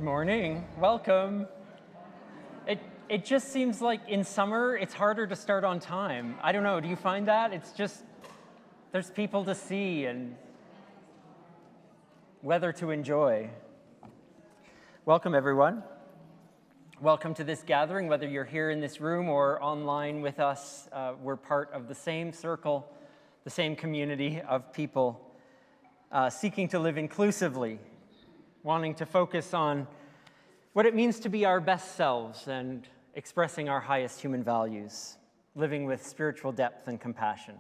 morning. Welcome. It just seems like in summer, it's harder to start on time. I don't know, do you find that? It's just, there's people to see and weather to enjoy. Welcome, everyone. Welcome to this gathering, whether you're here in this room or online with us. We're part of the same circle, the same community of people seeking to live inclusively, wanting to focus on what it means to be our best selves and expressing our highest human values, living with spiritual depth and compassion.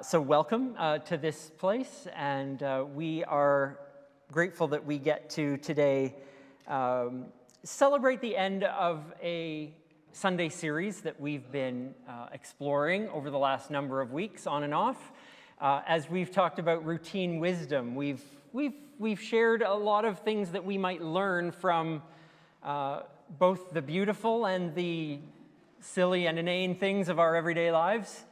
So welcome to this place, and we are grateful that we get to today celebrate the end of a Sunday series that we've been exploring over the last number of weeks, on and off. As we've talked about routine wisdom, we've shared a lot of things that we might learn from both the beautiful and the silly and inane things of our everyday lives.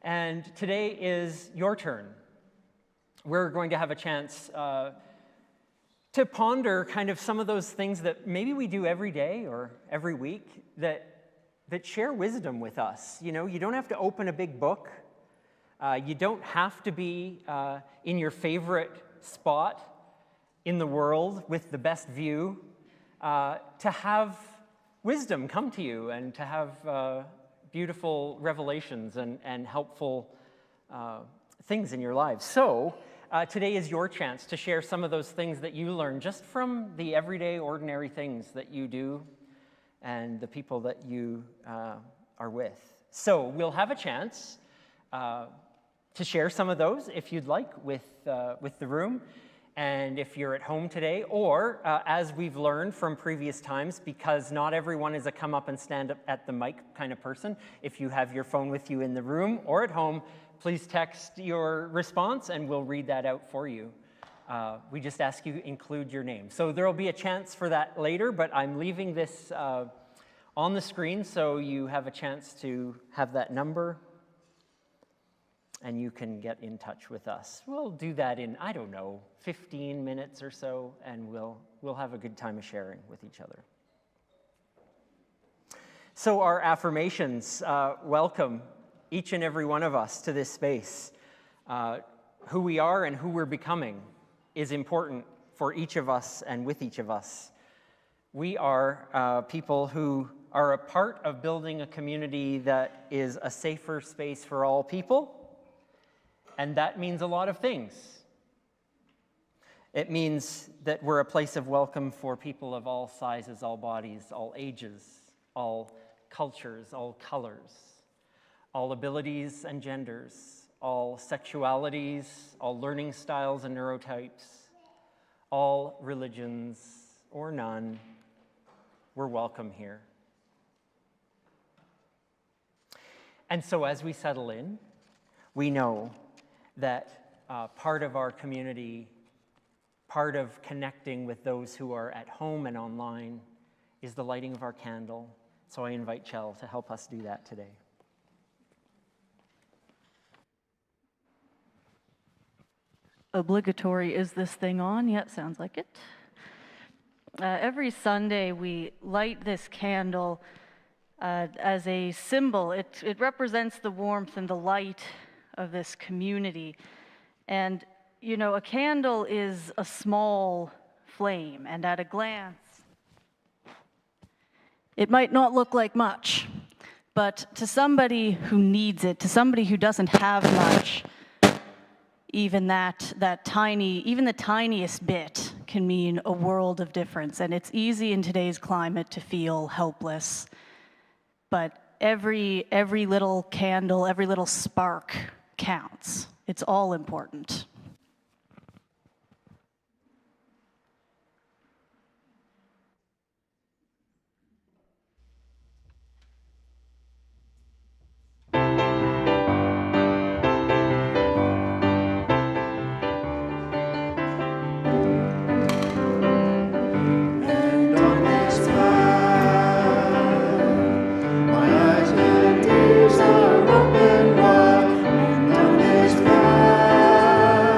And today is your turn. We're going to have a chance to ponder kind of some of those things that maybe we do every day or every week that share wisdom with us. You know, you don't have to open a big book. You don't have to be in your favorite spot in the world with the best view to have wisdom come to you and to have beautiful revelations and helpful things in your lives. So today is your chance to share some of those things that you learn just from the everyday, ordinary things that you do and the people that you are with. So we'll have a chance to share some of those, if you'd like, with the room. And if you're at home today, or as we've learned from previous times, because not everyone is a come up and stand up at the mic kind of person, if you have your phone with you in the room or at home, please text your response and we'll read that out for you. We just ask you include your name. So there will be a chance for that later, but I'm leaving this on the screen so you have a chance to have that number and you can get in touch with us. We'll do that in, 15 minutes or so, and we'll have a good time of sharing with each other. So our affirmations welcome each and every one of us to this space. Who we are and who we're becoming is important for each of us and with each of us. We are people who are a part of building a community that is a safer space for all people. And that means a lot of things. It means that we're a place of welcome for people of all sizes, all bodies, all ages, all cultures, all colors, all abilities and genders, all sexualities, all learning styles and neurotypes, all religions or none. We're welcome here. And so as we settle in, we know that part of our community, part of connecting with those who are at home and online is the lighting of our candle. So I invite Chell to help us do that today. Obligatory, is this thing on? Yeah, sounds like it. Every Sunday we light this candle as a symbol. It represents the warmth and the light of this community. And, you know, a candle is a small flame, and at a glance, it might not look like much, but to somebody who needs it, to somebody who doesn't have much, even the tiniest bit can mean a world of difference. And it's easy in today's climate to feel helpless, but every little candle, every little spark counts. It's all important. Are open wide, and on this path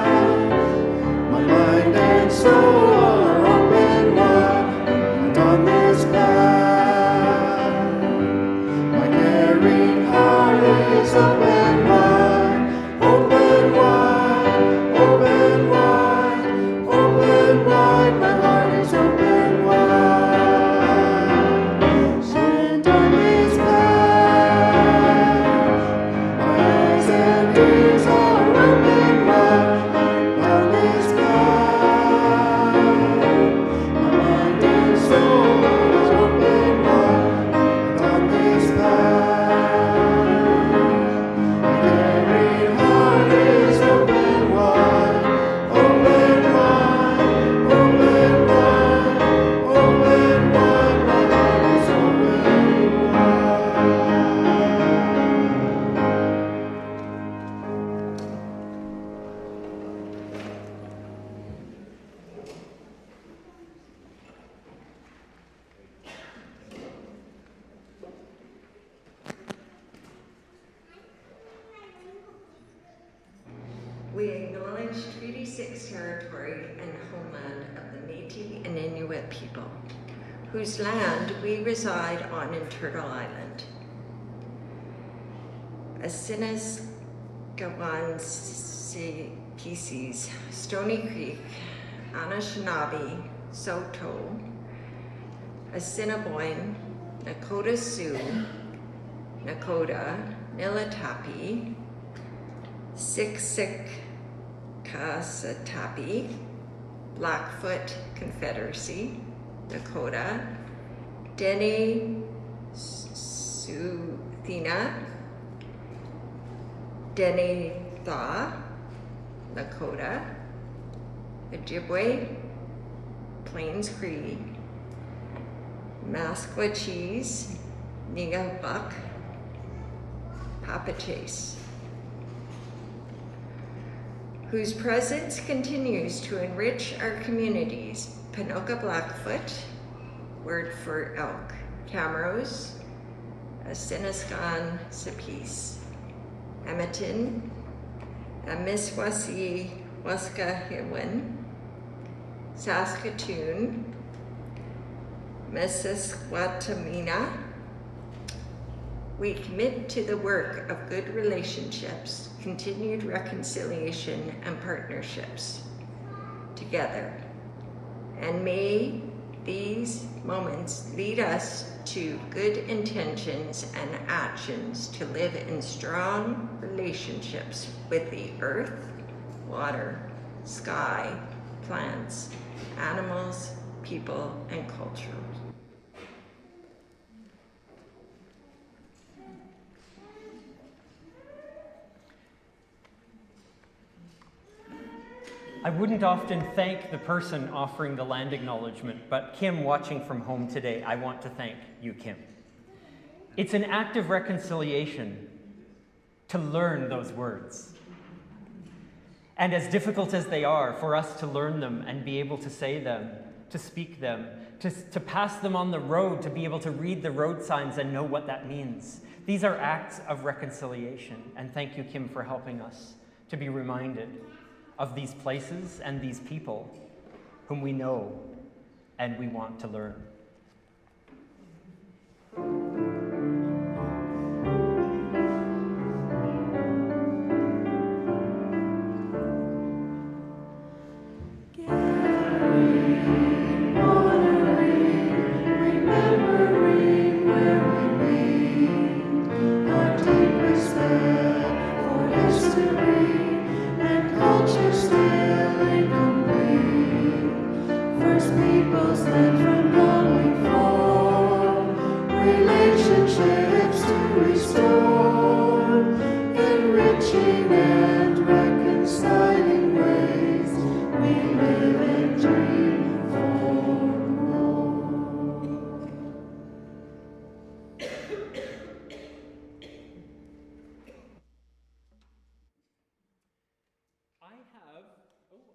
Treaty 6 territory and homeland of the Métis and Inuit people, whose land we reside on in Turtle Island. Asinis Gawan Pieces, Stony Creek, Anishinaabe, Saulteaux, Assiniboine, Nakota Sioux, Nakota, Nilitapi, Siksikatsatapi, Blackfoot Confederacy, Nakota, Dene Tsuthina, Dene Thaw, Lakota, Ojibwe, Plains Cree, Masquachese, Nigabuk, Papachase, whose presence continues to enrich our communities. Panoka Blackfoot, word for elk, Camrose, Asiniskan Sapis, Emitin, Amiswasi Waskahiwin, Saskatoon, Missisquatamina. We commit to the work of good relationships, continued reconciliation, and partnerships together. And may these moments lead us to good intentions and actions to live in strong relationships with the earth, water, sky, plants, animals, people, and culture. I wouldn't often thank the person offering the land acknowledgement, but Kim, watching from home today, I want to thank you, Kim. It's an act of reconciliation to learn those words. And as difficult as they are for us to learn them and be able to say them, to speak them, to pass them on the road, to be able to read the road signs and know what that means. These are acts of reconciliation. And thank you, Kim, for helping us to be reminded of these places and these people whom we know and we want to learn.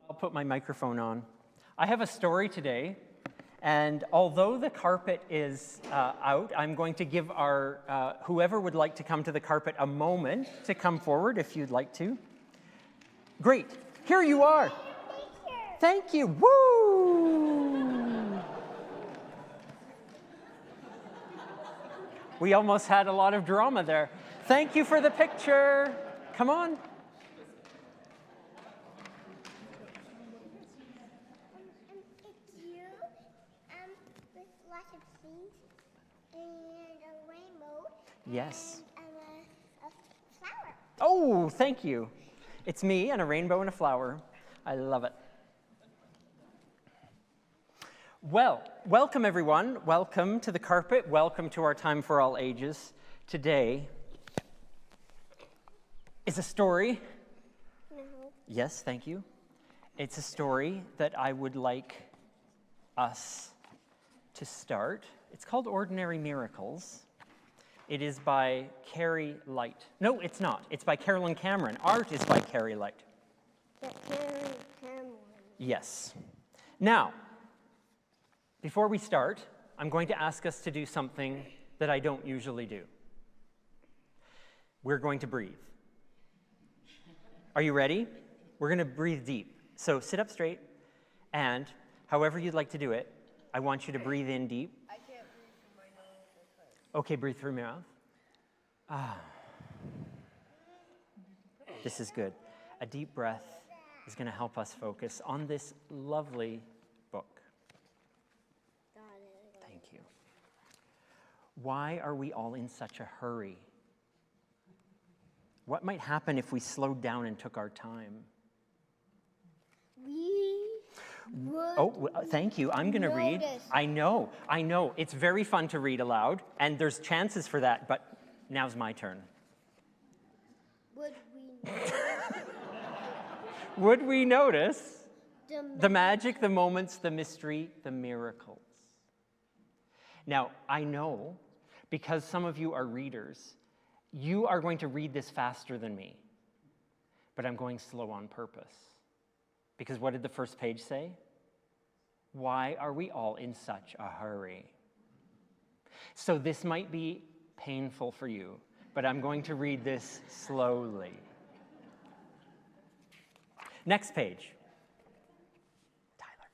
I'll put my microphone on. I have a story today, and although the carpet is out, I'm going to give our, whoever would like to come to the carpet a moment to come forward if you'd like to. Great, here you are. Thank you, woo! We almost had a lot of drama there. Thank you for the picture. Come on. Yes. And a flower. Oh, thank you. It's me and a rainbow and a flower. I love it. Well, welcome everyone. Welcome to the carpet. Welcome to our Time for All Ages. Today is a story. No. Yes, thank you. It's a story that I would like us to start. It's called Ordinary Miracles. It is by Carrie Light. No, it's not. It's by Carolyn Cameron. Art is by Carrie Light. Yes. Now, before we start, I'm going to ask us to do something that I don't usually do. We're going to breathe. Are you ready? We're going to breathe deep. So sit up straight, and however you'd like to do it, I want you to breathe in deep. I can't breathe through my nose. Okay, breathe through your mouth. This is good. A deep breath is going to help us focus on this lovely book. Thank you. Why are we all in such a hurry? What might happen if we slowed down and took our time? Thank you. I'm going to read. I know. It's very fun to read aloud, and there's chances for that, but now's my turn. Would we notice the magic, the moments, the mystery, the miracles? Now, I know, because some of you are readers, you are going to read this faster than me, but I'm going slow on purpose. Because what did the first page say? Why are we all in such a hurry? So this might be painful for you, but I'm going to read this slowly. Next page. Tyler.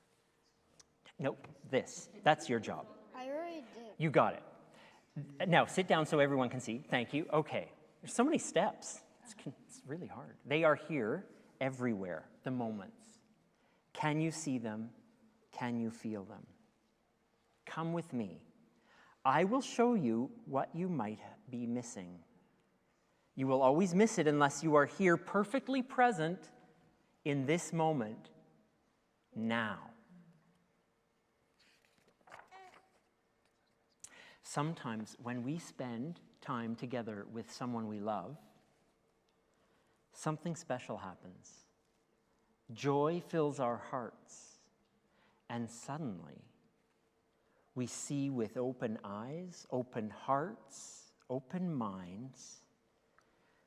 Nope, this. That's your job. I already did. You got it. Now, sit down so everyone can see. Thank you. Okay. There's so many steps. It's really hard. They are here everywhere, the moments. Can you see them? Can you feel them? Come with me. I will show you what you might be missing. You will always miss it unless you are here perfectly present in this moment, now. Sometimes when we spend time together with someone we love, something special happens. Joy fills our hearts, and suddenly we see with open eyes, open hearts, open minds,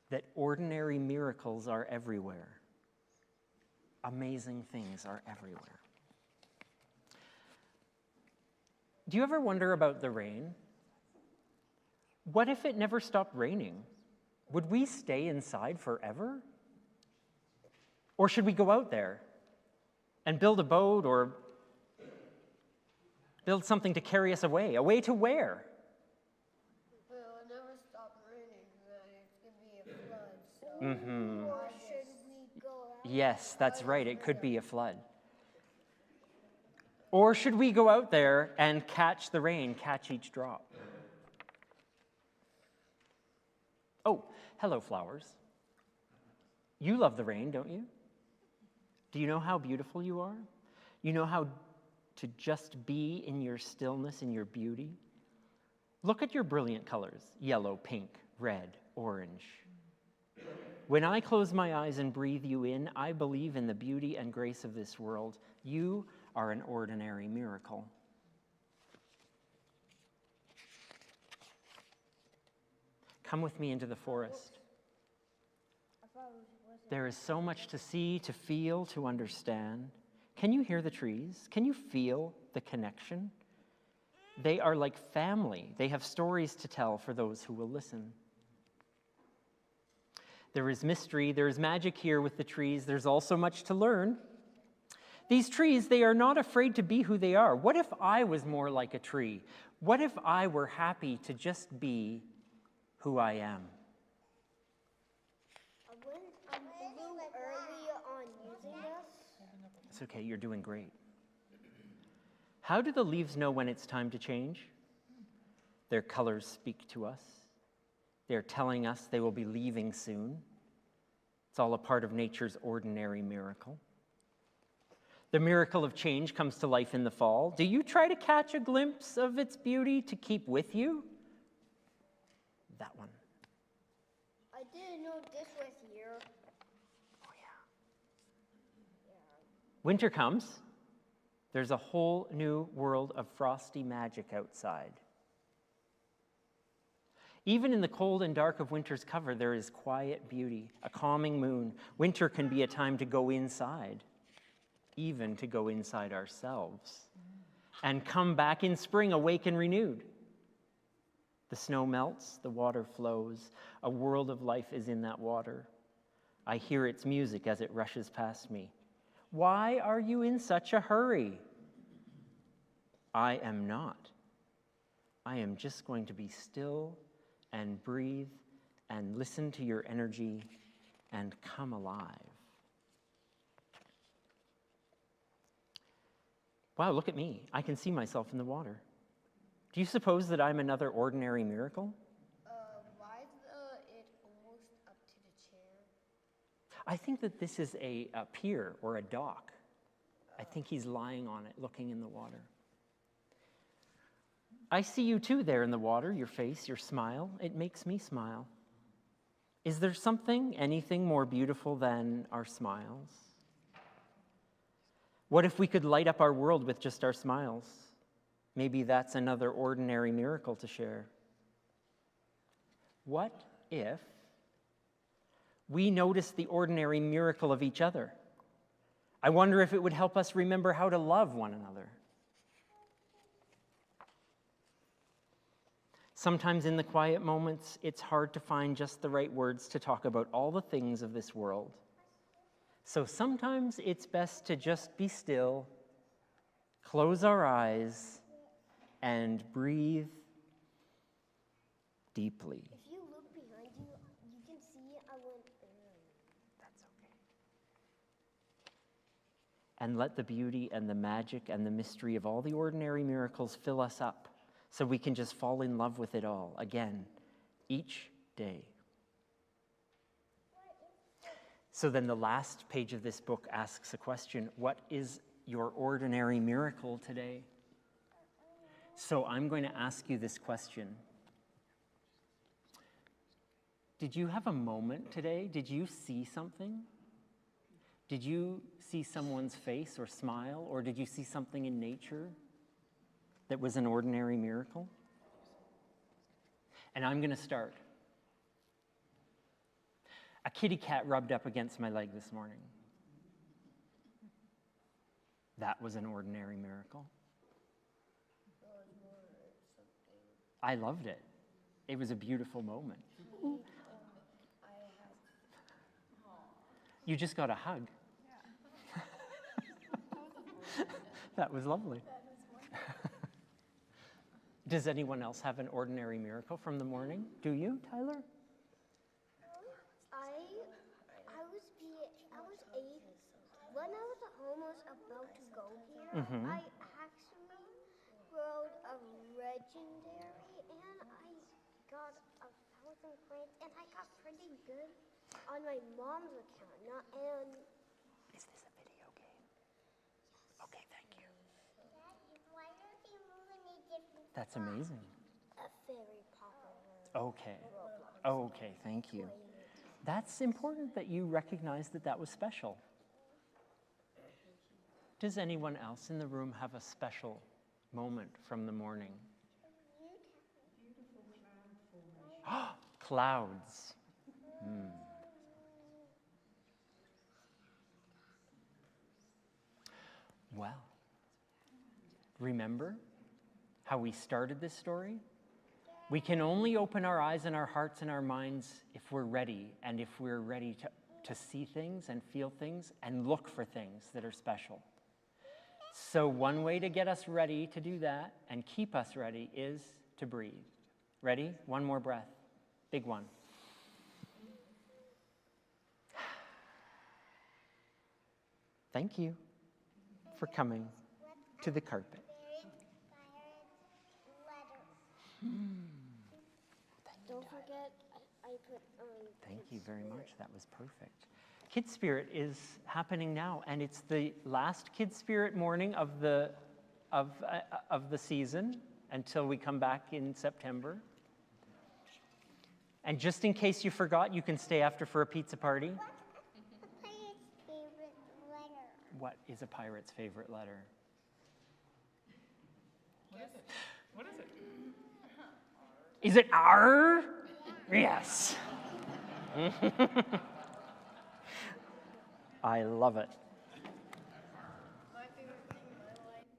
that ordinary miracles are everywhere. Amazing things are everywhere. Do you ever wonder about the rain? What if it never stopped raining? Would we stay inside forever? Or should we go out there and build a boat or build something to carry us away? Away to where? Well, it never stopped raining, then it's going to be a flood. So. Or should we go out? Yes, that's right. It could be a flood. Or should we go out there and catch the rain, catch each drop? Oh, hello, flowers. You love the rain, don't you? Do you know how beautiful you are? You know how to just be in your stillness, in your beauty? Look at your brilliant colors: yellow, pink, red, orange. When I close my eyes and breathe you in, I believe in the beauty and grace of this world. You are an ordinary miracle. Come with me into the forest. There is so much to see, to feel, to understand. Can you hear the trees? Can you feel the connection? They are like family. They have stories to tell for those who will listen. There is mystery, there is magic here with the trees. There's also much to learn. These trees, they are not afraid to be who they are. What if I was more like a tree? What if I were happy to just be who I am? I'm a little early on using this. It's okay, you're doing great. How do the leaves know when it's time to change? Their colors speak to us. They're telling us they will be leaving soon. It's all a part of nature's ordinary miracle. The miracle of change comes to life in the fall. Do you try to catch a glimpse of its beauty to keep with you? That one. I didn't know this was here. Oh, yeah. Winter comes. There's a whole new world of frosty magic outside. Even in the cold and dark of winter's cover, there is quiet beauty, a calming moon. Winter can be a time to go inside, even to go inside ourselves, and come back in spring awake and renewed. The snow melts, the water flows. A world of life is in that water. I hear its music as it rushes past me. Why are you in such a hurry? I am not. I am just going to be still and breathe and listen to your energy and come alive. Wow, look at me. I can see myself in the water. Do you suppose that I'm another ordinary miracle? Why is it almost up to the chair? I think that this is a pier or a dock. I think he's lying on it, looking in the water. I see you too there in the water, your face, your smile. It makes me smile. Is there anything more beautiful than our smiles? What if we could light up our world with just our smiles? Maybe that's another ordinary miracle to share. What if we notice the ordinary miracle of each other? I wonder if it would help us remember how to love one another. Sometimes in the quiet moments, it's hard to find just the right words to talk about all the things of this world. So sometimes it's best to just be still, close our eyes, and breathe deeply. If you look behind you, you can see I went That's okay. And let the beauty and the magic and the mystery of all the ordinary miracles fill us up so we can just fall in love with it all again, each day. So then the last page of this book asks a question: what is your ordinary miracle today? So I'm going to ask you this question. Did you have a moment today? Did you see something? Did you see someone's face or smile? Or did you see something in nature that was an ordinary miracle? And I'm going to start. A kitty cat rubbed up against my leg this morning. That was an ordinary miracle. I loved it. It was a beautiful moment. You just got a hug. That was lovely. Does anyone else have an ordinary miracle from the morning? Do you, Tyler? I was 8. When I was almost about to go here, I actually wrote a legendary, and I got 1,000 coins, and I got pretty good on my mom's account. Is this a video game? Yes. Okay, thank you. Daddy, why don't you move any different? That's amazing. A very popular. Okay. Okay, thank you. That's important that you recognize that that was special. Does anyone else in the room have a special moment from the morning? Clouds. Well, remember how we started this story? We can only open our eyes and our hearts and our minds if we're ready, and if we're ready to see things and feel things and look for things that are special. So one way to get us ready to do that and keep us ready is to breathe. Ready? One more breath. Big one. Thank you for coming to the carpet. Don't forget, I put. Thank you very much. That was perfect. Kid Spirit is happening now, and it's the last Kid Spirit morning of the season until we come back in September. And just in case you forgot, you can stay after for a pizza party. What is a pirate's favorite letter? What is it? Is it R? Yes. I love it. My favorite thing in my life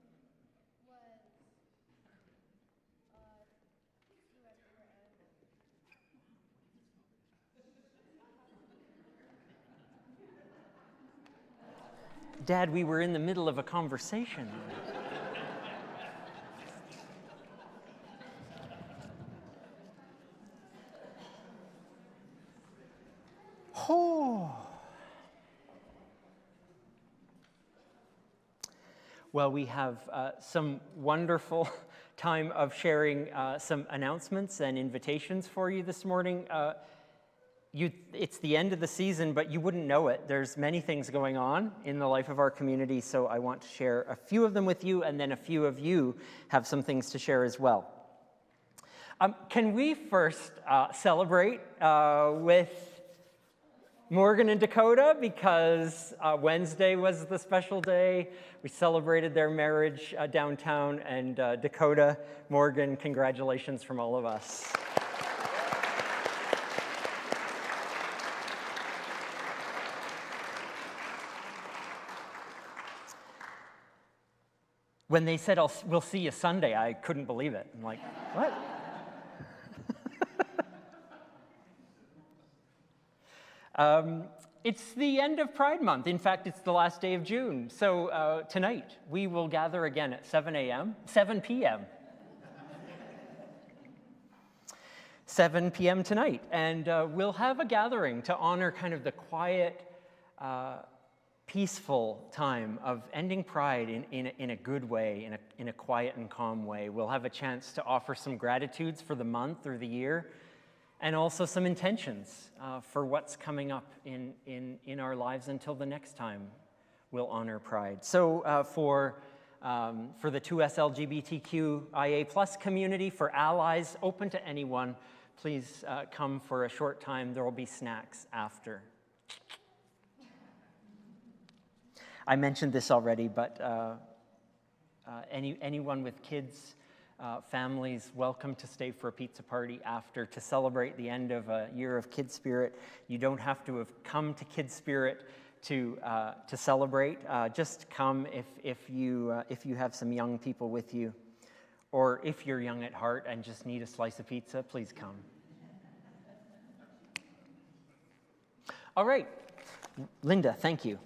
was Dad, we were in the middle of a conversation. Oh. Well, we have some wonderful time of sharing some announcements and invitations for you this morning. It's the end of the season, but you wouldn't know it. There's many things going on in the life of our community, so I want to share a few of them with you, and then a few of you have some things to share as well. Can we first celebrate with Morgan and Dakota, because Wednesday was the special day. We celebrated their marriage downtown, and Dakota, Morgan, congratulations from all of us. When they said, we'll see you Sunday, I couldn't believe it. I'm like, what? It's the end of Pride Month. In fact, it's the last day of June. So tonight, we will gather again at 7 p.m. 7 p.m. tonight. And we'll have a gathering to honor kind of the quiet, peaceful time of ending Pride in a good way, in a quiet and calm way. We'll have a chance to offer some gratitudes for the month or the year, and also some intentions for what's coming up in our lives until the next time we'll honor Pride. So for the 2S LGBTQIA+ community, for allies, open to anyone, please come for a short time. There will be snacks after. I mentioned this already, but anyone with kids, families, welcome to stay for a pizza party after to celebrate the end of a year of Kid Spirit. You don't have to have come to Kid Spirit to celebrate. Just come if you have some young people with you, or if you're young at heart and just need a slice of pizza, please come. All right, Linda, thank you.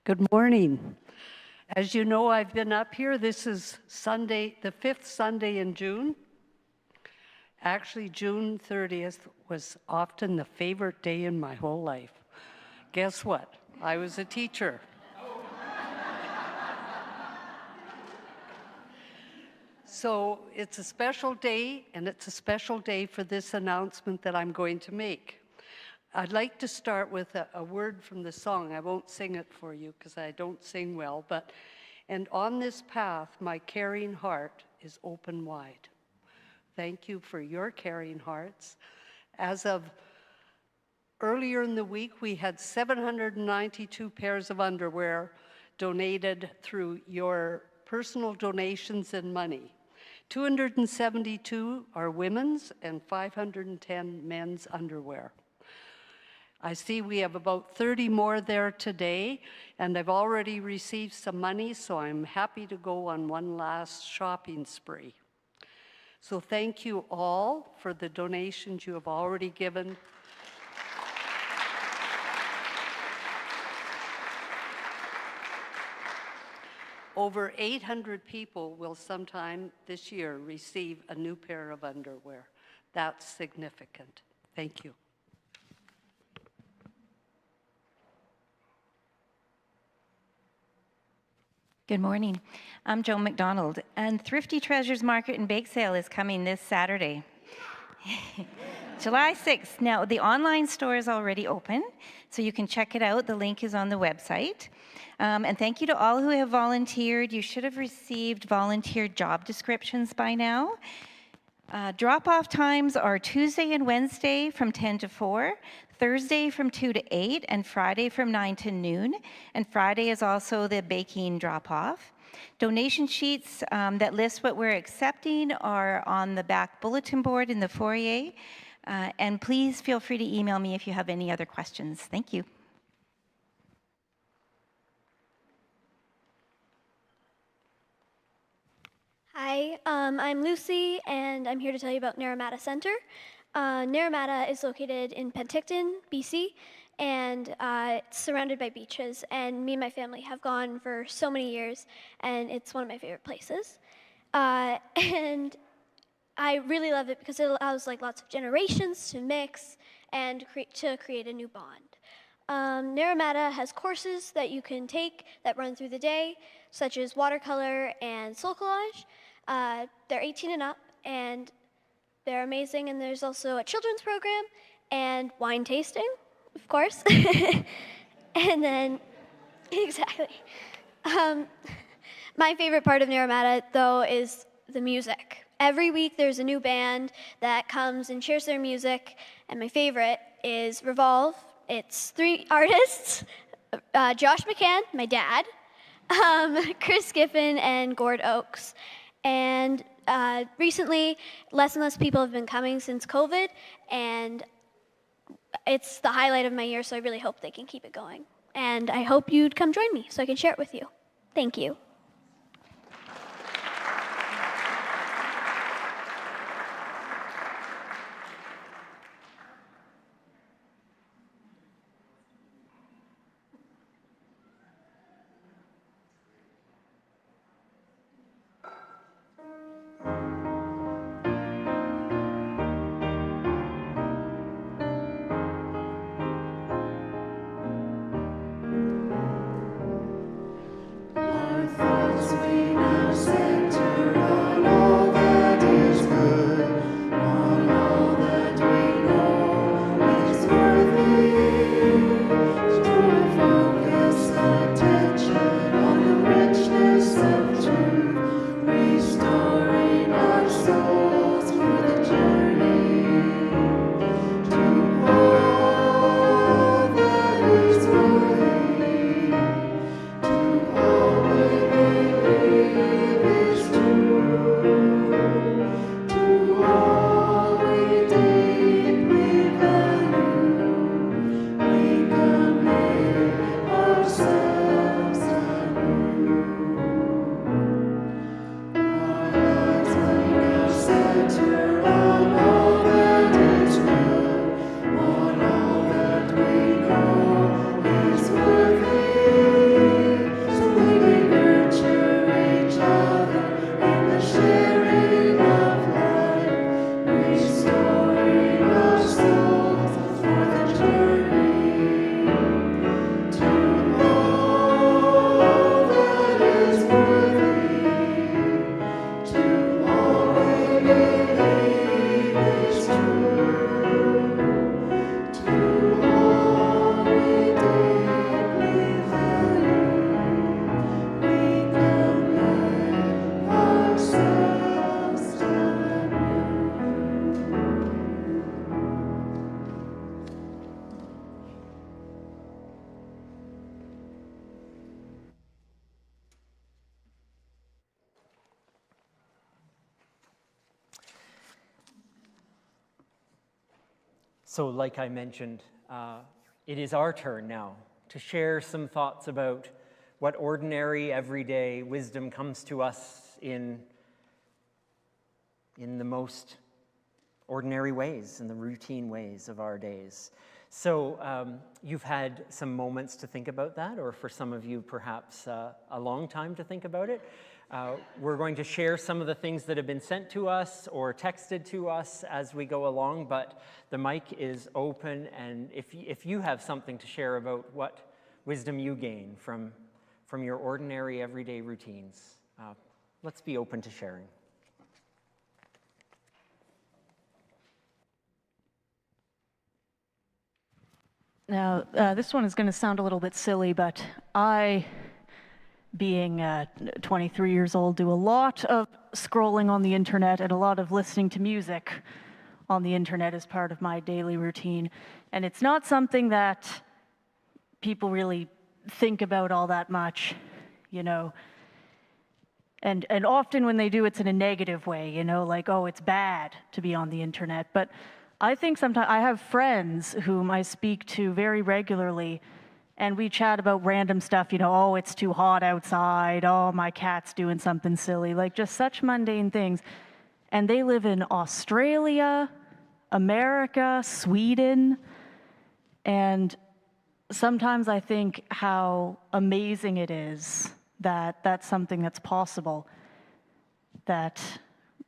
Good morning. As you know, I've been up here. This is Sunday, the 5th Sunday in June. Actually, June 30th was often the favorite day in my whole life. Guess what? I was a teacher. So it's a special day, and it's a special day for this announcement that I'm going to make. I'd like to start with a word from the song. I won't sing it for you because I don't sing well, but, and on this path, my caring heart is open wide. Thank you for your caring hearts. As of earlier in the week, we had 792 pairs of underwear donated through your personal donations and money. 272 are women's and 510 men's underwear. I see we have about 30 more there today, and I've already received some money, so I'm happy to go on one last shopping spree. So thank you all for the donations you have already given. Over 800 people will sometime this year receive a new pair of underwear. That's significant. Thank you. Good morning. I'm Joan McDonald, and Thrifty Treasures Market and Bake Sale is coming this Saturday, July 6th. Now, the online store is already open, so you can check it out. The link is on the website. And thank you to all who have volunteered. You should have received volunteer job descriptions by now. Drop-off times are Tuesday and Wednesday from 10 to 4, Thursday from 2 to 8, and Friday from 9 to noon. And Friday is also the baking drop-off. Donation sheets that list what we're accepting are on the back bulletin board in the foyer. And please feel free to email me if you have any other questions. Thank you. Hi, I'm Lucy, and I'm here to tell you about Naramata Center. Naramata is located in Penticton, BC, and it's surrounded by beaches. And me and my family have gone for so many years, and it's one of my favorite places. And I really love it because it allows like lots of generations to mix and to create a new bond. Naramata has courses that you can take that run through the day, such as watercolor and soul collage. They're 18 and up, and they're amazing. And there's also a children's program and wine tasting, of course. And then, exactly. My favorite part of Naramata, though, is the music. Every week there's a new band that comes and shares their music, and my favorite is Revolve. It's 3 artists, Josh McCann, my dad, Chris Giffen, and Gord Oakes. And recently, less and less people have been coming since COVID, and it's the highlight of my year, so I really hope they can keep it going. And I hope you'd come join me so I can share it with you. Thank you. So like I mentioned, it is our turn now to share some thoughts about what ordinary, everyday wisdom comes to us in the most ordinary ways, in the routine ways of our days. So you've had some moments to think about that, or for some of you, perhaps a long time to think about it. We're going to share some of the things that have been sent to us or texted to us as we go along, but the mic is open, and if you have something to share about what wisdom you gain from your ordinary everyday routines, let's be open to sharing. Now, this one is going to sound a little bit silly, but I, being 23 years old, do a lot of scrolling on the internet and a lot of listening to music on the internet as part of my daily routine. And it's not something that people really think about all that much, you know. And often when they do, it's in a negative way, you know, like, oh, it's bad to be on the internet. But I think sometimes I have friends whom I speak to very regularly, and we chat about random stuff, you know, oh, it's too hot outside, oh, my cat's doing something silly, like just such mundane things. And they live in Australia, America, Sweden, and sometimes I think how amazing it is that that's something that's possible. That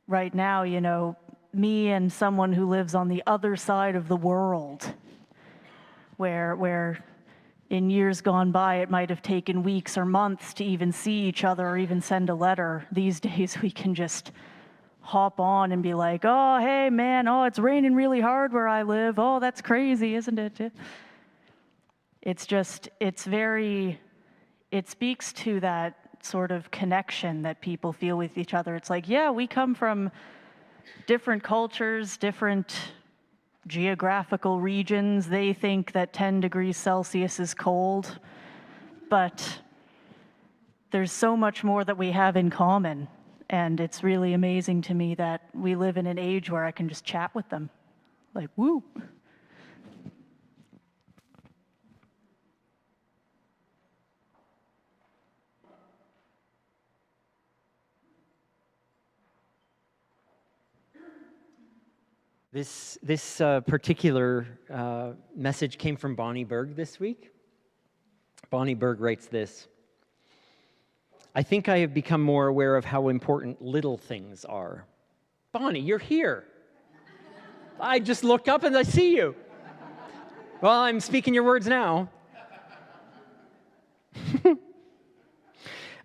right now, you know, me and someone who lives on the other side of the world, where in years gone by it might have taken weeks or months to even see each other or even send a letter. These days we can just hop on and be like, oh, hey man, oh, it's raining really hard where I live. Oh, that's crazy, isn't it? It's just, it speaks to that sort of connection that people feel with each other. It's like, yeah, we come from different cultures, different geographical regions. They think that 10 degrees Celsius is cold, but there's so much more that we have in common. And it's really amazing to me that we live in an age where I can just chat with them. Like, woo. This particular message came from Bonnie Berg this week. Bonnie Berg writes this: I think I have become more aware of how important little things are. Bonnie, you're here. I just look up and I see you. Well, I'm speaking your words now.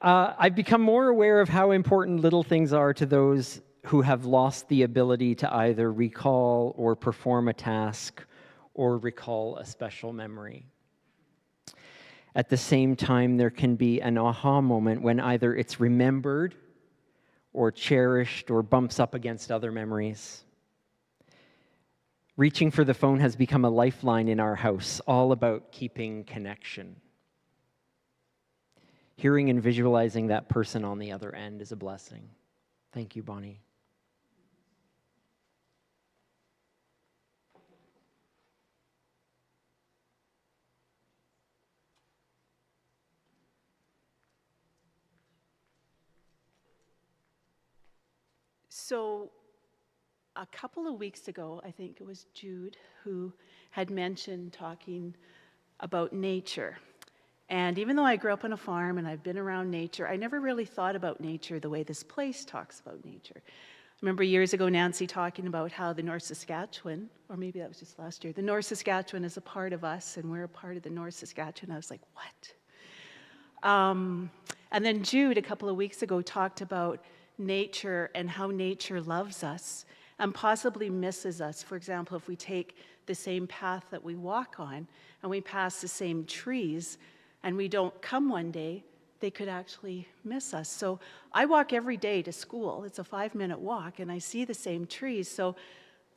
I've become more aware of how important little things are to those who have lost the ability to either recall or perform a task or recall a special memory. At the same time, there can be an aha moment when either it's remembered or cherished or bumps up against other memories. Reaching for the phone has become a lifeline in our house, all about keeping connection. Hearing and visualizing that person on the other end is a blessing. Thank you, Bonnie. So a couple of weeks ago, I think it was Jude who had mentioned talking about nature. And even though I grew up on a farm and I've been around nature, I never really thought about nature the way this place talks about nature. I remember years ago Nancy talking about how the North Saskatchewan, or maybe that was just last year, the North Saskatchewan is a part of us and we're a part of the North Saskatchewan. I was like, what? And then Jude a couple of weeks ago talked about nature and how nature loves us and possibly misses us. For example, if we take the same path that we walk on and we pass the same trees and we don't come one day, they could actually miss us. So I walk every day to school. It's a 5-minute walk and I see the same trees. So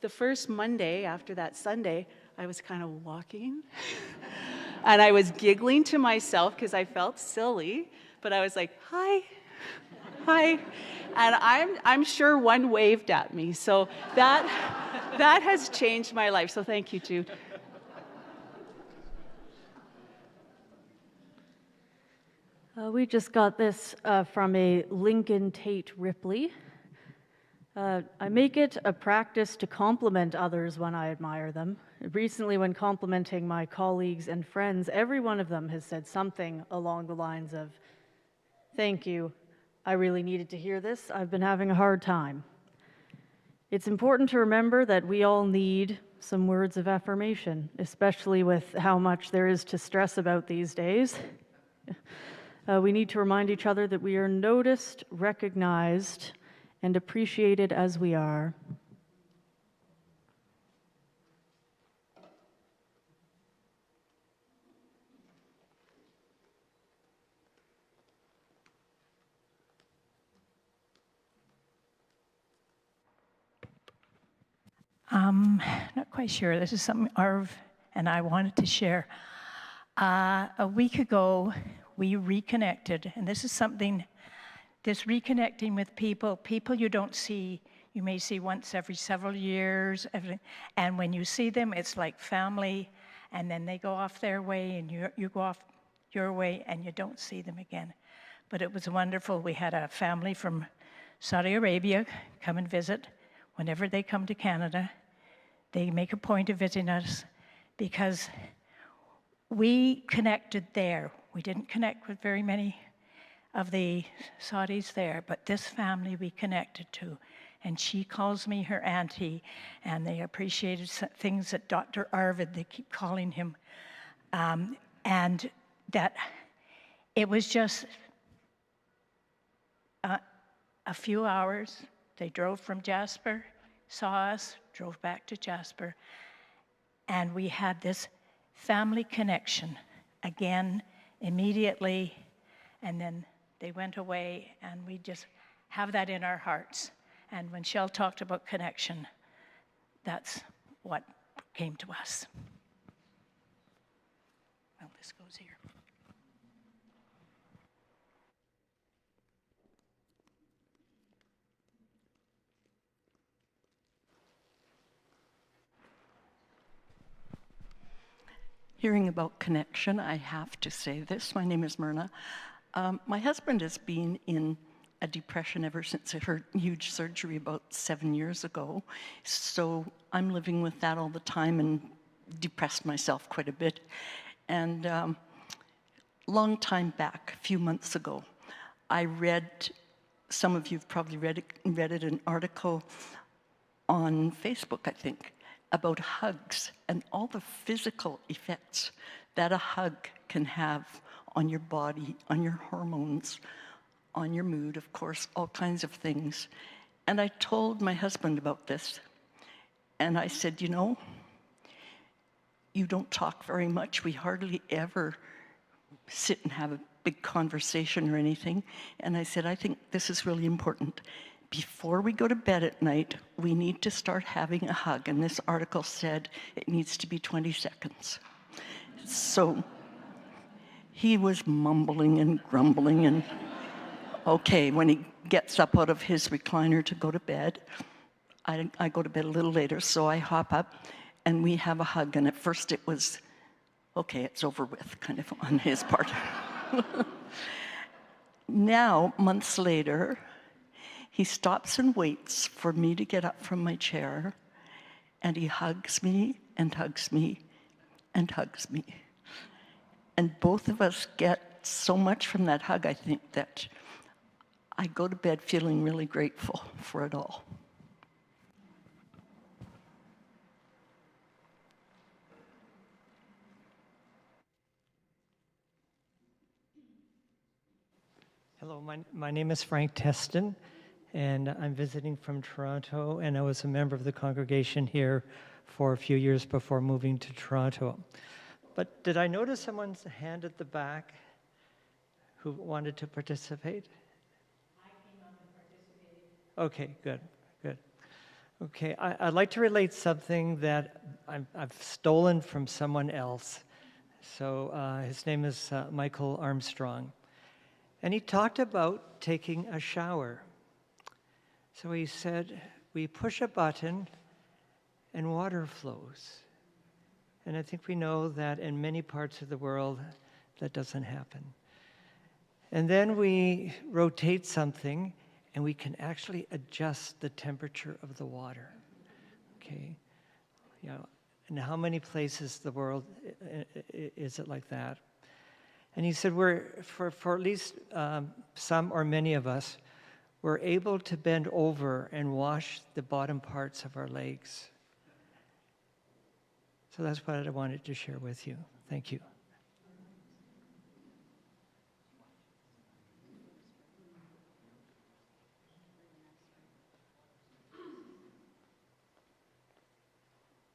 the first Monday after that Sunday, I was kind of walking and I was giggling to myself because I felt silly, but I was like, hi. Hi, and I'm sure one waved at me, so that has changed my life, so thank you, Jude. We just got this from a Lincoln Tate Ripley. I make it a practice to compliment others when I admire them. Recently, when complimenting my colleagues and friends, every one of them has said something along the lines of, thank you. I really needed to hear this. I've been having a hard time. It's important to remember that we all need some words of affirmation, especially with how much there is to stress about these days. We need to remind each other that we are noticed, recognized, and appreciated as we are. Not quite sure. This is something Arv and I wanted to share. A week ago, we reconnected, and this is something, this reconnecting with people you don't see, you may see once every several years, and when you see them, it's like family, and then they go off their way, and you go off your way, and you don't see them again. But it was wonderful. We had a family from Saudi Arabia come and visit whenever they come to Canada. They make a point of visiting us because we connected there. We didn't connect with very many of the Saudis there, but this family we connected to. And she calls me her auntie, and they appreciated things that Dr. Arvid, they keep calling him, and that it was just a few hours. They drove from Jasper, saw us, drove back to Jasper, and we had this family connection again immediately, and then they went away, and we just have that in our hearts. And when Shell talked about connection, that's what came to us. Well, this goes here. Hearing about connection, I have to say this. My name is Myrna. My husband has been in a depression ever since her huge surgery about 7 years ago. So I'm living with that all the time and depressed myself quite a bit. And long time back, a few months ago, I read, some of you've probably read it, an article on Facebook, I think, about hugs and all the physical effects that a hug can have on your body, on your hormones, on your mood, of course, all kinds of things. And I told my husband about this. And I said, you know, you don't talk very much. We hardly ever sit and have a big conversation or anything. And I said, I think this is really important. Before we go to bed at night, we need to start having a hug. And this article said it needs to be 20 seconds. So he was mumbling and grumbling. And okay, when he gets up out of his recliner to go to bed, I go to bed a little later, so I hop up and we have a hug. And at first it was, okay, it's over with, kind of on his part. Now, months later, he stops and waits for me to get up from my chair, and he hugs me and hugs me and hugs me. And both of us get so much from that hug, I think, that I go to bed feeling really grateful for it all. Hello, my name is Frank Teston, and I'm visiting from Toronto, and I was a member of the congregation here for a few years before moving to Toronto. But did I notice someone's hand at the back who wanted to participate? I came up and participated. Okay, good, good. Okay, I'd like to relate something that I've stolen from someone else. So his name is Michael Armstrong. And he talked about taking a shower. So he said, we push a button and water flows. And I think we know that in many parts of the world, that doesn't happen. And then we rotate something, and we can actually adjust the temperature of the water. Okay? You know, and how many places in the world is it like that? And he said, for at least some or many of us, we're able to bend over and wash the bottom parts of our legs. So that's what I wanted to share with you. Thank you.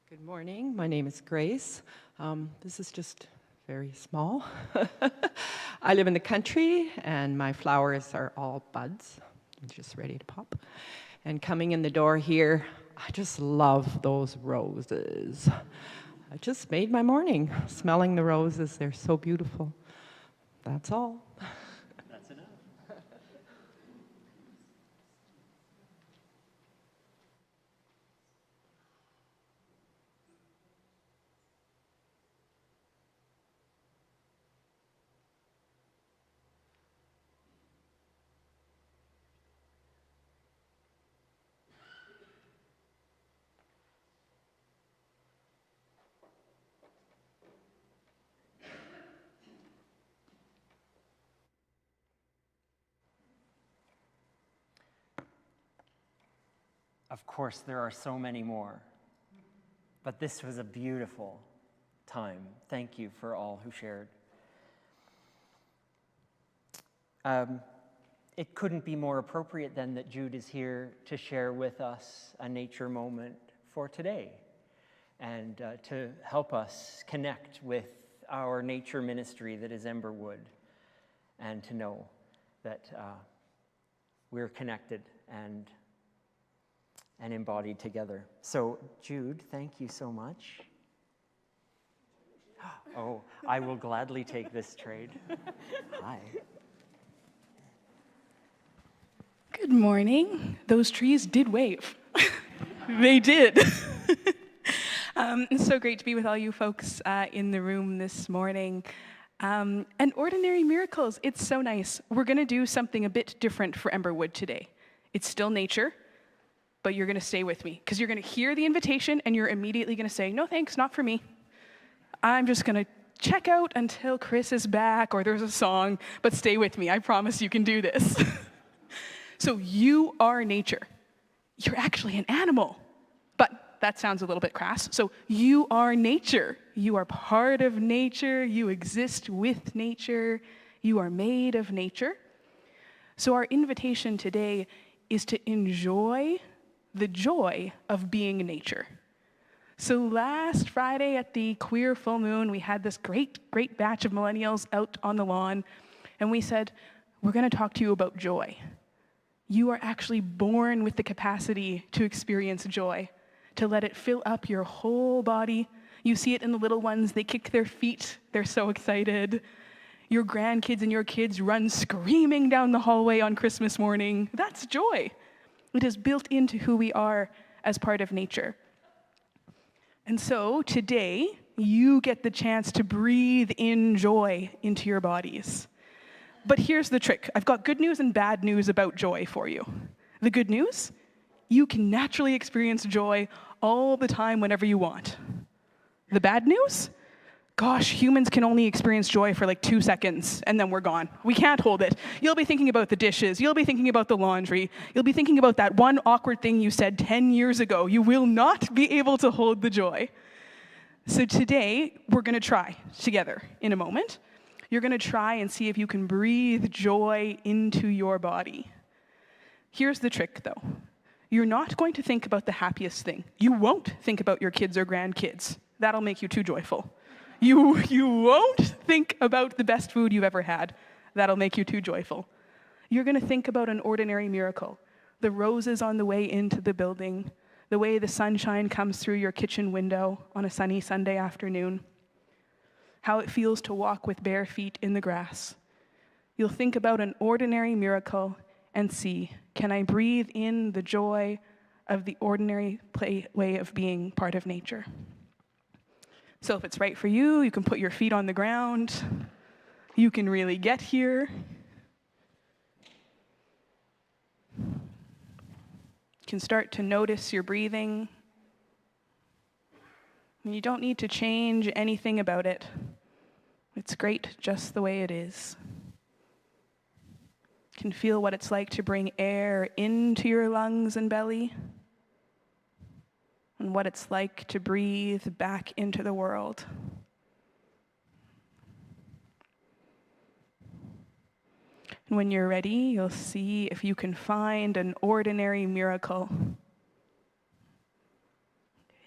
Good morning. My name is Grace. This is just very small. I live in the country, and my flowers are all buds, just ready to pop. And coming in the door here, I just love those roses. I just made my morning smelling the roses. They're so beautiful. That's all. That's enough. Of course, there are so many more. But this was a beautiful time. Thank you for all who shared. It couldn't be more appropriate then that Jude is here to share with us a nature moment for today and to help us connect with our nature ministry that is Emberwood, and to know that we're connected and embodied together. So, Jude, thank you so much. Oh, I will gladly take this trade. Hi. Good morning. Those trees did wave. They did. It's so great to be with all you folks in the room this morning. And Ordinary Miracles, it's so nice. We're going to do something a bit different for Emberwood today. It's still nature, but you're going to stay with me because you're going to hear the invitation and you're immediately going to say, no thanks, not for me. I'm just going to check out until Chris is back or there's a song, but stay with me. I promise you can do this. So you are nature. You're actually an animal, but that sounds a little bit crass. So you are nature. You are part of nature. You exist with nature. You are made of nature. So our invitation today is to enjoy the joy of being nature. So last Friday at the Queer Full Moon, we had this great batch of millennials out on the lawn, and we said, we're going to talk to you about joy. You are actually born with the capacity to experience joy, to let it fill up your whole body. You see it in the little ones. They kick their feet. They're so excited. Your grandkids and your kids run screaming down the hallway on Christmas morning. That's joy. It is built into who we are as part of nature. And so today, you get the chance to breathe in joy into your bodies. But here's the trick. I've got good news and bad news about joy for you. The good news, you can naturally experience joy all the time whenever you want. The bad news, gosh, humans can only experience joy for like 2 seconds and then we're gone. We can't hold it. You'll be thinking about the dishes. You'll be thinking about the laundry. You'll be thinking about that one awkward thing you said 10 years ago. You will not be able to hold the joy. So today, we're going to try together in a moment. You're going to try and see if you can breathe joy into your body. Here's the trick, though. You're not going to think about the happiest thing. You won't think about your kids or grandkids. That'll make you too joyful. You won't think about the best food you've ever had. That'll make you too joyful. You're going to think about an ordinary miracle. The roses on the way into the building, the way the sunshine comes through your kitchen window on a sunny Sunday afternoon, how it feels to walk with bare feet in the grass. You'll think about an ordinary miracle and see, can I breathe in the joy of the ordinary way of being part of nature? So if it's right for you, you can put your feet on the ground. You can really get here. You can start to notice your breathing. And you don't need to change anything about it. It's great just the way it is. You can feel what it's like to bring air into your lungs and belly, and what it's like to breathe back into the world. And when you're ready, you'll see if you can find an ordinary miracle.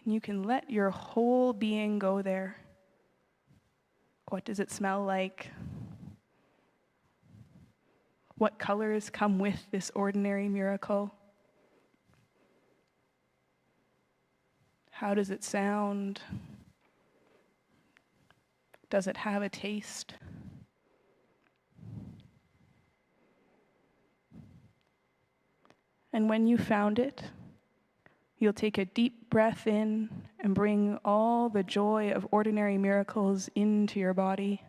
And you can let your whole being go there. What does it smell like? What colors come with this ordinary miracle? How does it sound? Does it have a taste? And when you found it, you'll take a deep breath in and bring all the joy of ordinary miracles into your body.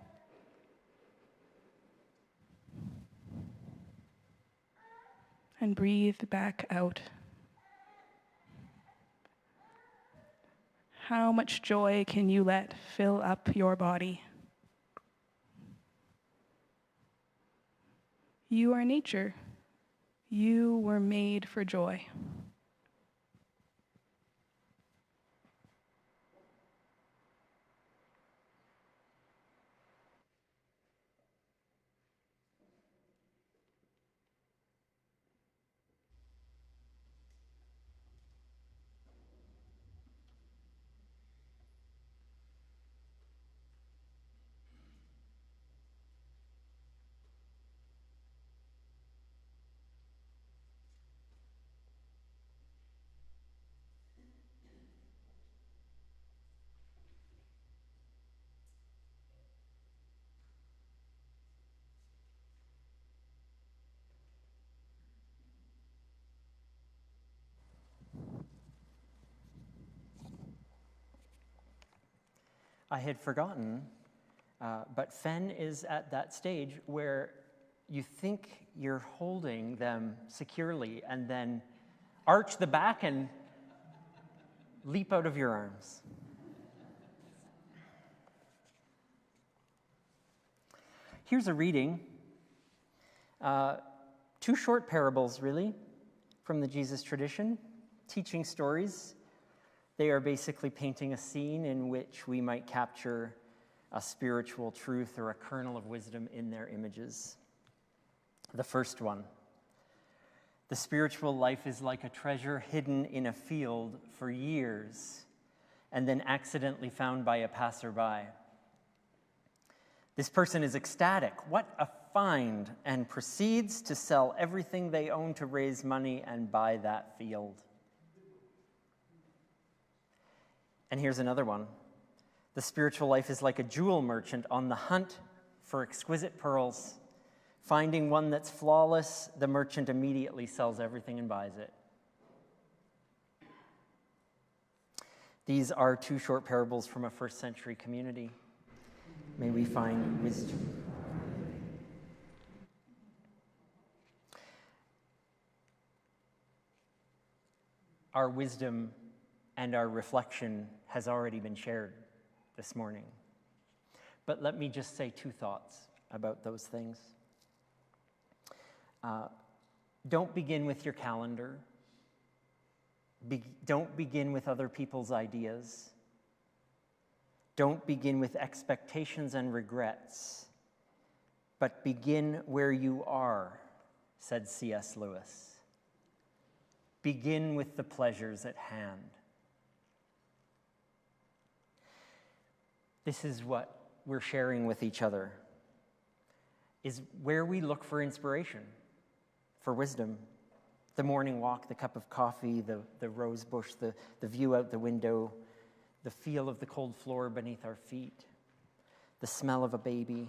And breathe back out. How much joy can you let fill up your body? You are nature. You were made for joy. I had forgotten, but Fen is at that stage where you think you're holding them securely and then arch the back and leap out of your arms. Here's a reading, 2 short parables, really, from the Jesus tradition, teaching stories. They are basically painting a scene in which we might capture a spiritual truth or a kernel of wisdom in their images. The first one: the spiritual life is like a treasure hidden in a field for years and then accidentally found by a passerby. This person is ecstatic. What a find! And proceeds to sell everything they own to raise money and buy that field. And here's another one. The spiritual life is like a jewel merchant on the hunt for exquisite pearls. Finding one that's flawless, the merchant immediately sells everything and buys it. These are 2 short parables from a first century community. May we find wisdom. Our wisdom and our reflection has already been shared this morning. But let me just say 2 thoughts about those things. Don't begin with your calendar. Don't begin with other people's ideas. Don't begin with expectations and regrets, but begin where you are, said C.S. Lewis. Begin with the pleasures at hand. This is what we're sharing with each other, is where we look for inspiration, for wisdom. The morning walk, the cup of coffee, the rose bush, the view out the window, the feel of the cold floor beneath our feet, the smell of a baby.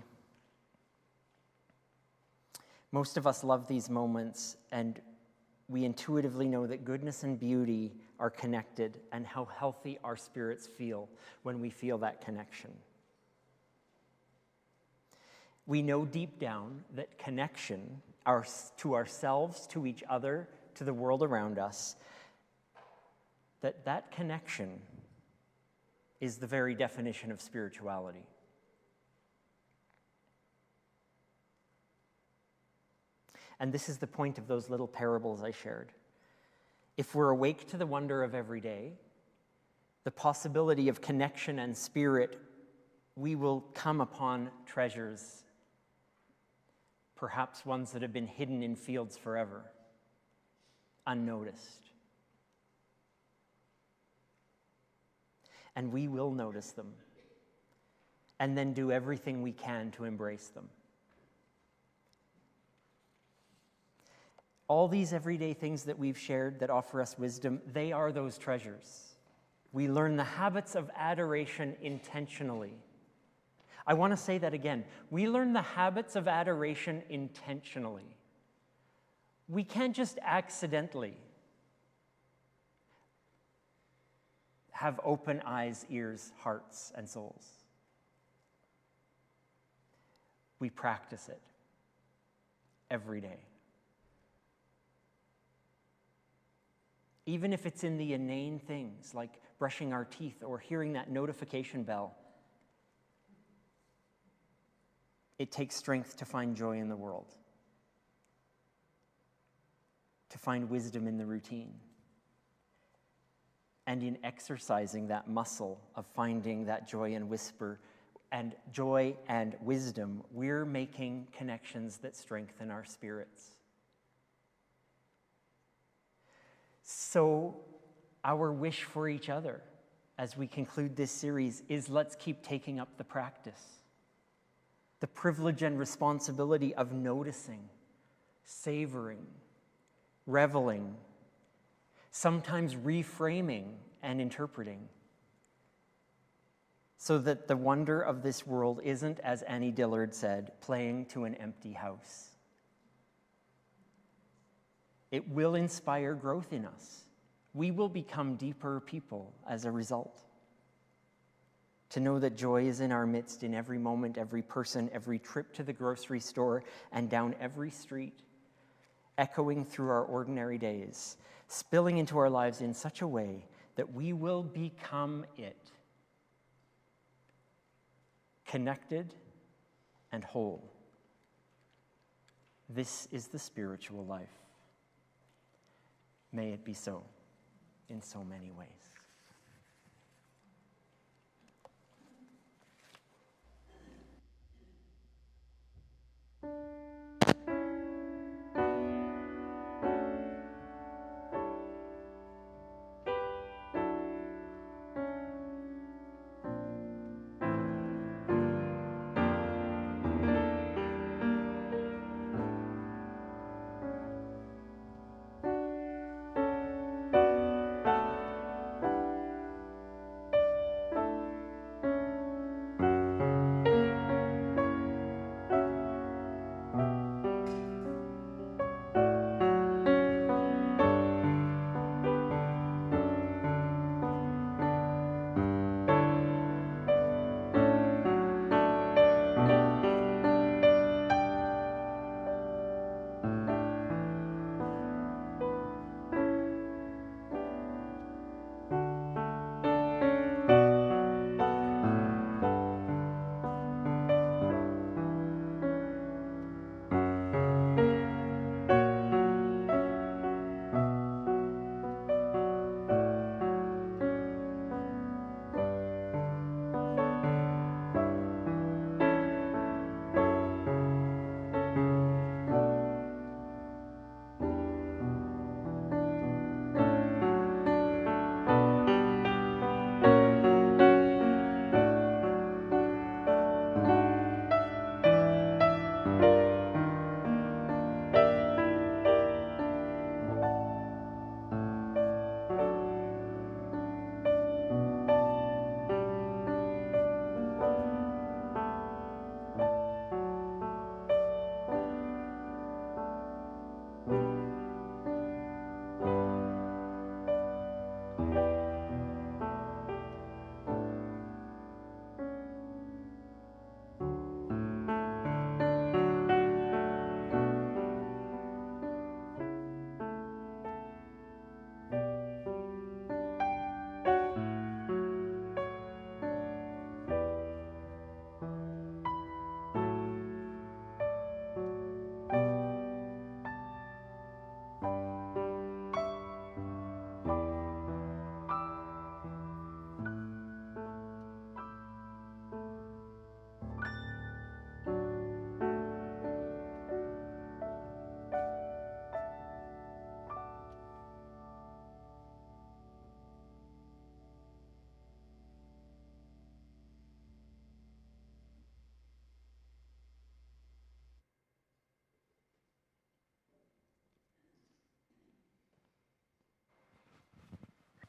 Most of us love these moments, and we intuitively know that goodness and beauty are connected, and how healthy our spirits feel when we feel that connection. We know deep down that connection to ourselves, to each other, to the world around us, that connection is the very definition of spirituality. And this is the point of those little parables I shared. If we're awake to the wonder of every day, the possibility of connection and spirit, we will come upon treasures, perhaps ones that have been hidden in fields forever, unnoticed. And we will notice them, and then do everything we can to embrace them. All these everyday things that we've shared that offer us wisdom, they are those treasures. We learn the habits of adoration intentionally. I want to say that again. We learn the habits of adoration intentionally. We can't just accidentally have open eyes, ears, hearts, and souls. We practice it every day. Even if it's in the inane things like brushing our teeth or hearing that notification bell, it takes strength to find joy in the world, to find wisdom in the routine. And in exercising that muscle of finding that joy and whisper and joy and wisdom, we're making connections that strengthen our spirits. So our wish for each other as we conclude this series is, let's keep taking up the practice, the privilege and responsibility of noticing, savoring, reveling, sometimes reframing and interpreting, so that the wonder of this world isn't, as Annie Dillard said, playing to an empty house. It will inspire growth in us. We will become deeper people as a result. to know that joy is in our midst in every moment, every person, every trip to the grocery store, and down every street, echoing through our ordinary days, spilling into our lives in such a way that we will become it, connected and whole. This is the spiritual life. May it be so in so many ways.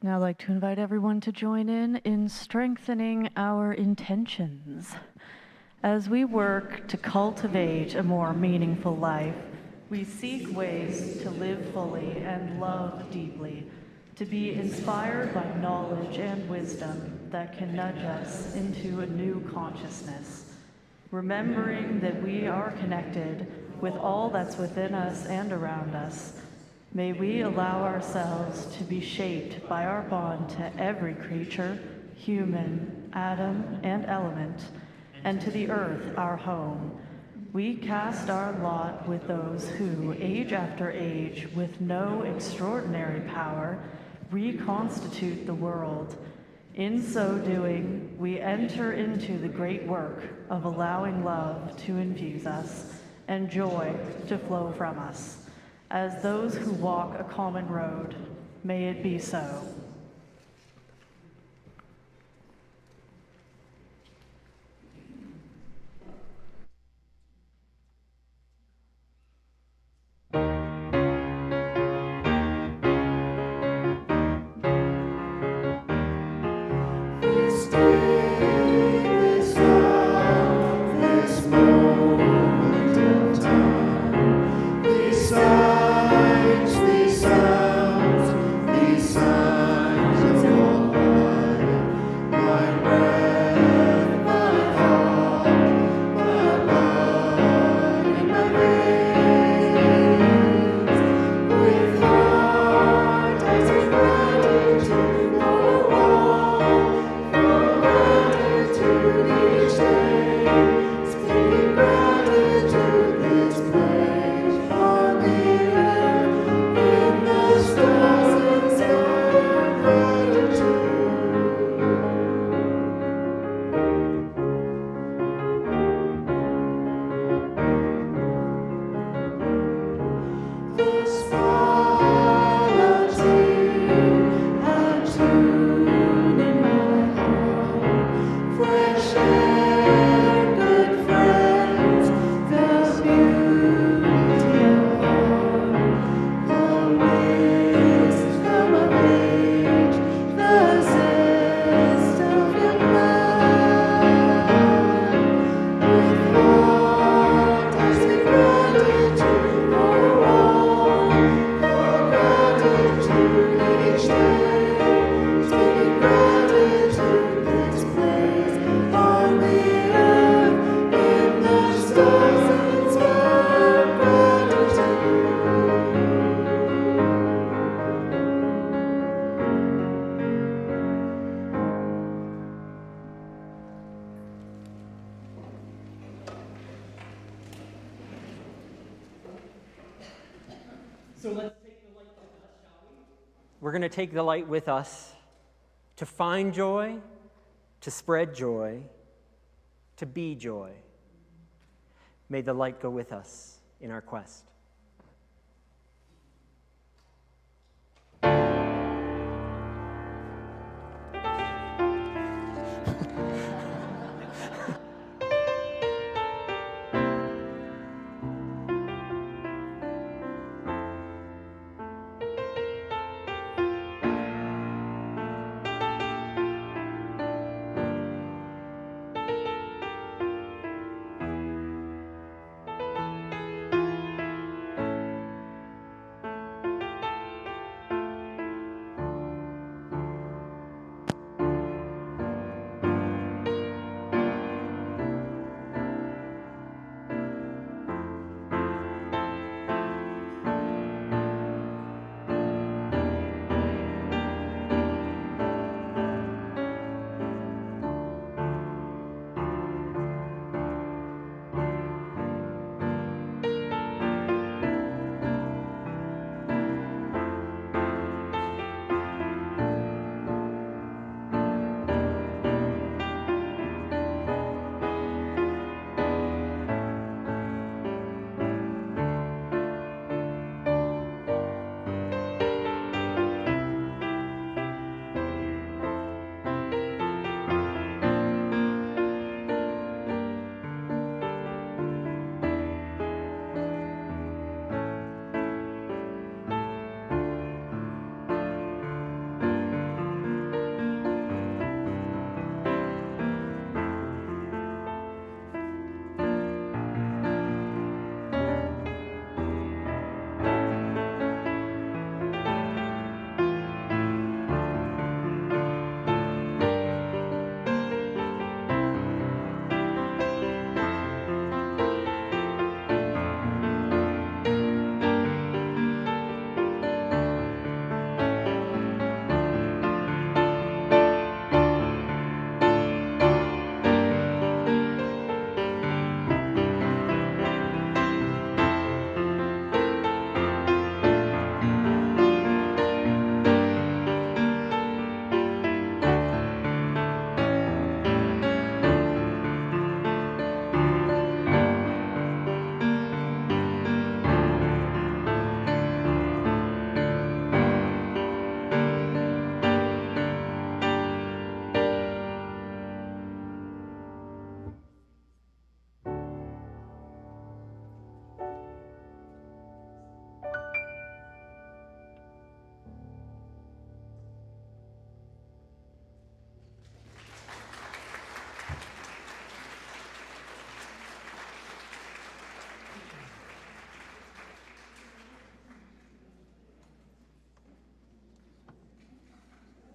Now I'd like to invite everyone to join in strengthening our intentions. As we work to cultivate a more meaningful life, we seek ways to live fully and love deeply, to be inspired by knowledge and wisdom that can nudge us into a new consciousness, remembering that we are connected with all that's within us and around us. May we allow ourselves to be shaped by our bond to every creature, human, atom, and element, and to the earth, our home. We cast our lot with those who, age after age, with no extraordinary power, reconstitute the world. In so doing, we enter into the great work of allowing love to infuse us and joy to flow from us. As those who walk a common road, may it be so. These sounds, these sounds. So let's take the light with us, shall we? We're going to take the light with us to find joy, to spread joy, to be joy. May the light go with us in our quest.